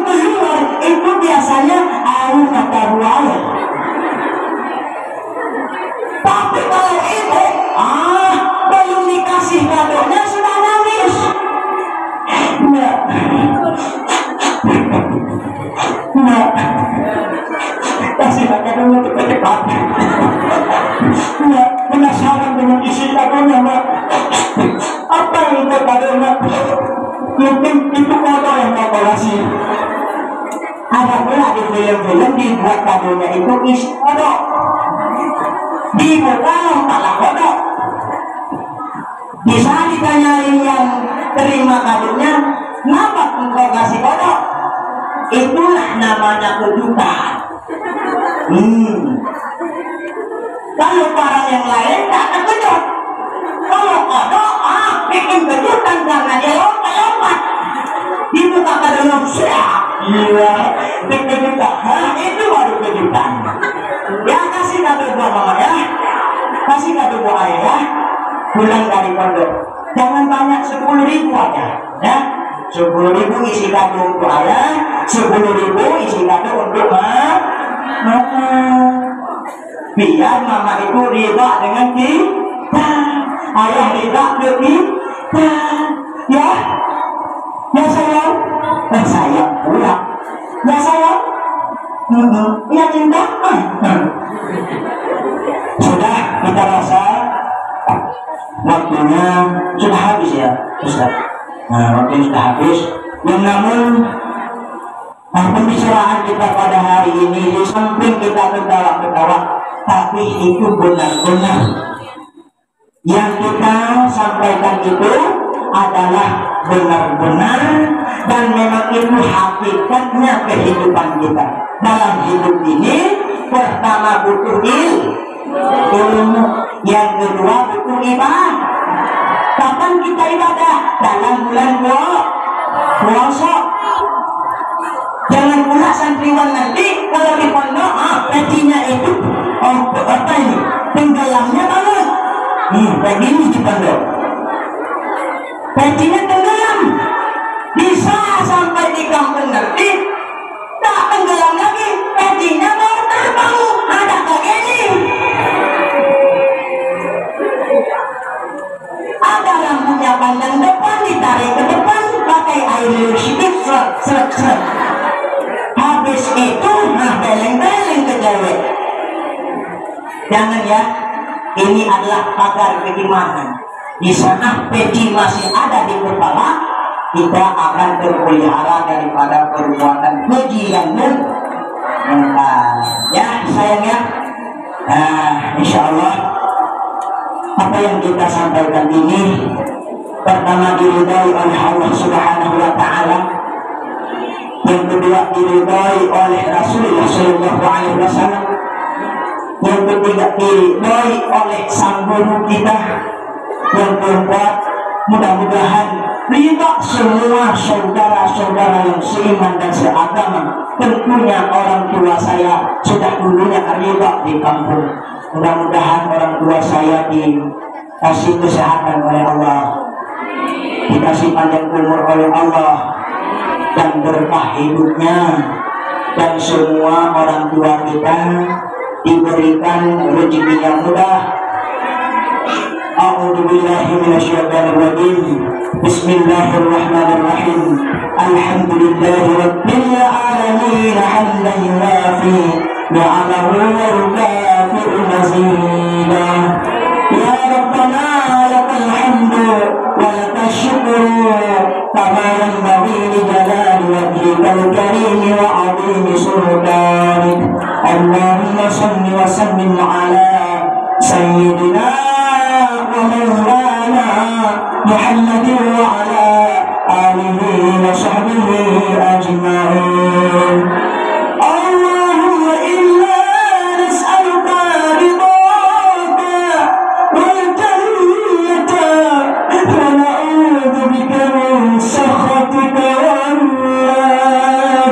keluar itu biasanya air mata buaya. Tapi kalau ibu belum dikasih kadonya sudah nangis. Enggak. Kasih kadonya cepat-cepat. Enggak, penasaran dengan isi kadonya, Mbak. Apa yang itu kadonya? Mungkin itu foto yang mau kasih. Ada pula di film-film dibuat kadonya itu isi kodok. Dibuka kepala kodok. Bisa ditanyain yang terima kadonya, kenapa engkau kasih kodok? Itulah namanya kejutan. Kalau barang yang lain tak akan kejut. Kalau kodok, bikin kejutan karena dia lompat-lompat. Dibuka kadonya, siap. Iya, kejutan. Itu baru kejutan. Ya, kasih kado buat mama ya. Kasih kado buat ayah ya. Pulang dari pondok. Jangan banyak 10.000 aja. Ya, 10.000 isi kado untuk ayah, 10.000 isi kado untuk mama. Biar mama itu riba dengan kita, ayah riba dengan kita. Ya, ya sayang, sayang pula. Ya sayang, ya cinta. Sudah kita rasa waktunya sudah habis ya Ustaz. Waktunya sudah habis. Yang namun pembicaraan kita pada hari ini di samping kita ketawa-ketawa, tapi itu benar-benar yang kita sampaikan itu adalah benar-benar dan memang itu hakikatnya kehidupan kita. Dalam hidup ini pertama butuh ilmu, yang kedua butuh ibadah. Kapan kita ibadah? Dalam bulan puasa. Jangan pula santriwan nanti kalau di pondok pecinya itu apa ini? Tenggelamnya banget. Begini di pondok. Pecinya tenggelam. Bisa sampai di kampung nanti tak tenggelam lagi. Pecinya baru terbang. Ada kayak ini. Ada rambutnya panjang depan, ditarik ke depan pakai air sedikit, seret. Habis itu beleng-beleng ke cewek. Jangan ya, ini adalah pagar keimanan. Di sana peci masih ada di kepala, kita akan terpelihara daripada perbuatan keji yang mungkar. Ya sayang ya. Insya Allah apa yang kita sampaikan ini pertama diridai oleh Allah Subhanahu wa Ta'ala, yang kedua diridai oleh Rasulullah Sallallahu Alaihi Wasallam, yang ketiga diridai oleh sang guru kita, yang keempat mudah-mudahan ridha semua saudara-saudara yang seiman dan seagama. Tentunya orang tua saya sudah dulunya ridha di kampung. Mudah-mudahan orang tua saya dikasih kesehatan oleh Allah, dikasih panjang umur oleh Allah, dan berkah hidupnya, dan semua orang tua kita diberikan rezeki yang mudah. A'udzu billahi minasyaitonir rajim. Bismillahirrahmanirrahim. Alhamdulillahi rabbil alamin hamdan yuwafi ni'amahu wa yukafi'u mazida. Ya Rabbana lakal hamdu wa lakal syukru kama yanbaghi li jalali wajhikal karim wa 'azimi sultanik. Allahumma shalli wa sallim ala sayyidina wa maulana Muhammadin wa ala alihi wa sahbihi ajma'in. Allahumma inna nas'aluka ridhaka wal jannata wa na'udzu bika min sakhatika wan nar.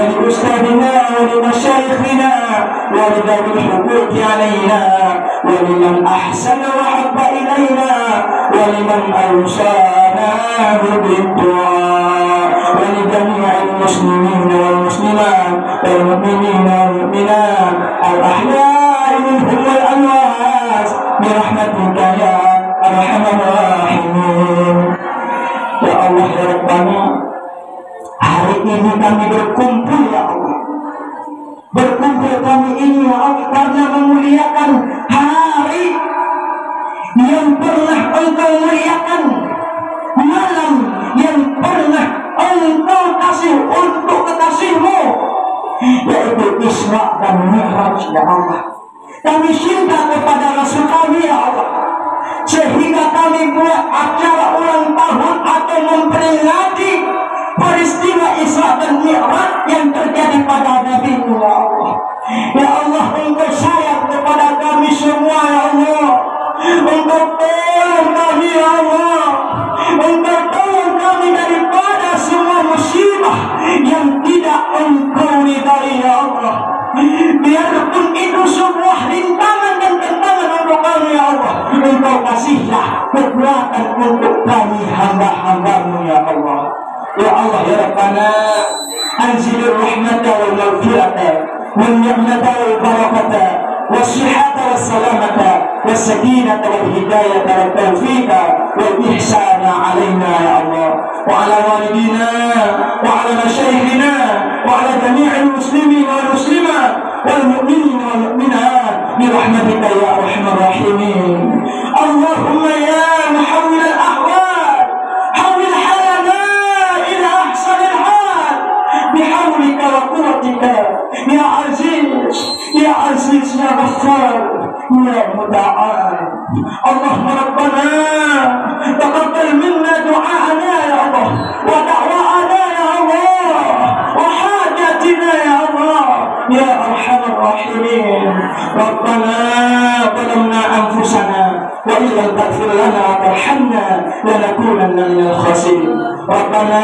ولأستاذنا ولمشايخنا ولذوي الحقوق علينا ولمن أحسن وحب إلينا ولمن أوصانا بالدعاء ولجميع المسلمين والمسلمات والمؤمنين والمؤمنات الأحياء منهم والأموات برحمتك يا أرحم الراحمين. Ya Allah ya Rabbana, hari ini kami berkumpul ya Allah. Berkumpul kami ini ya Allah karena memuliakan hari yang pernah Engkau muliakan, malam yang pernah Engkau kasih untuk kekasih-Mu, yaitu Isra dan Mi'raj ya Allah. Kami cinta kepada Rasul kami ya Allah, sehingga kami buat acara ulang tahun atau memperingati peristiwa Isra dan Mi'raj yang terjadi pada Nabi ya Allah. Ya Allah, Engkau sayang kepada kami semua ya Allah. Engkau tolong kami ya Allah. Engkau tolong kami daripada semua musibah yang tidak Engkau ridai ya Allah. Biarpun itu sebuah rintangan dan tantangan untuk kami ya Allah, Engkau kasihlah kekuatan untuk kami hamba-hamba-Mu ya Allah. Ya Allah ya Rabbana, anzilir rahmata wal maghfirata wal ni'mata wal barakata والصحة والسلامة والسكينة والهداية والتوفيق والإحسان علينا يا الله وعلى والدينا وعلى مشايخنا وعلى جميع المسلمين والمسلمات والمؤمنين والمؤمنات برحمتك يا أرحم الراحمين. اللهم يا محول الأحوال حول حالنا إلى أحسن الحال بحولك وقوتك يا عزيز يا عزيز يا غفار يا متعال. اللهم ربنا تقبل منا دعاءنا يا الله ودعوانا يا الله وحاجاتنا يا الله يا أرحم الراحمين. ربنا ظلمنا أنفسنا وإن لم تغفر لنا وترحمنا لنكونن من الخاسرين. ربنا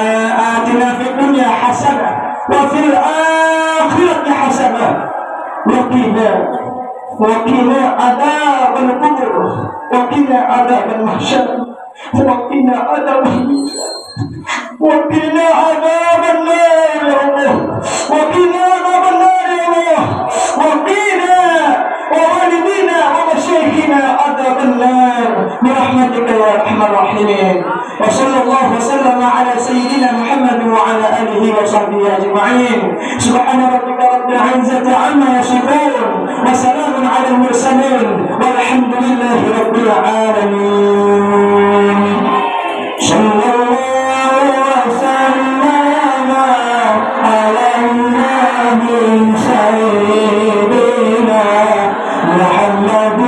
آتنا في الدنيا حسنة وفي الآخرة حسنة وقنا عذاب القبر وقنا عذاب المحشر وقنا عذاب الميزان وقنا عذاب النار يا الله وقنا عذاب النار يا الله وقنا ووالدينا ومشايخنا عذاب النار برحمتك يا ارحم الراحمين. وصلى الله وسلم على سيدنا محمد وعلى اله وصحبه اجمعين. سبحان ربك رب العزة عما يصفون وسلام على المرسلين والحمد لله رب العالمين. صلى الله وسلم على النبي سيدنا محمد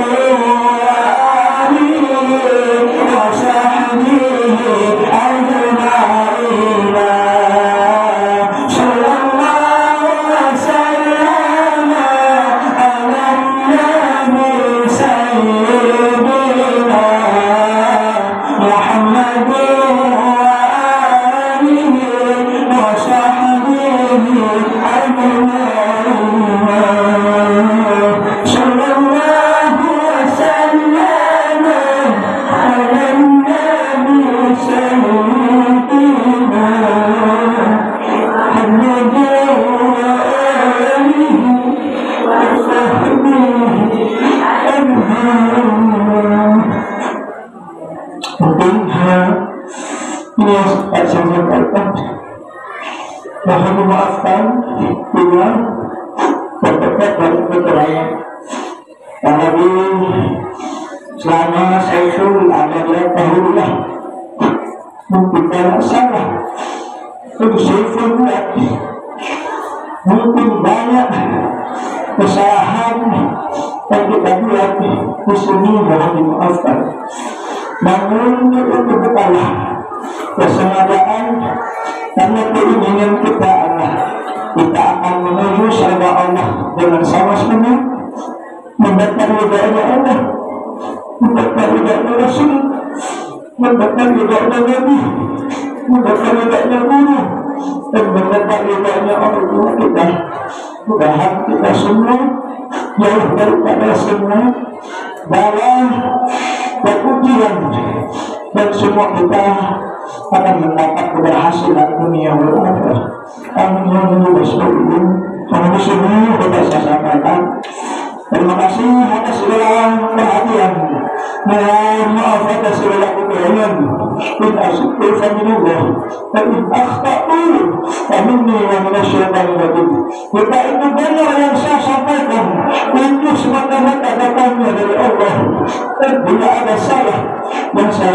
Mohon memaafkan bila terdekat dari perceraian. Tapi selama saya suruh ada tahulah mungkin tidak salah itu saya buat mungkin banyak kesalahan yang kita buat di sini mohon dimaafkan. Namun itu bukanlah kesengajaan karena keinginan kita adalah kita akan menuju surga Allah dengan sama-sama mendapat ridha Allah, mendapat ridha Rasul, mendapat ridha Nabi, mendapat ridha guru, dan mengetahnya orang tua kita. Mudah-mudahan kita semua jauh daripada semua bala dan ujian, dan semua kita akan mendapat keberhasilan dunia dan akhirat. Amin ya rabbal alamin. Kami semua kita sampaikan terima kasih atas segala perhatian. Mohon maaf atas segala kekurangan. In asyikul faminullah wa in akhta'u faminni wa minasyaitanir rajim. Jika itu benar yang saya sampaikan, itu semata-mata datangnya dari Allah, dan bila ada salah yang saya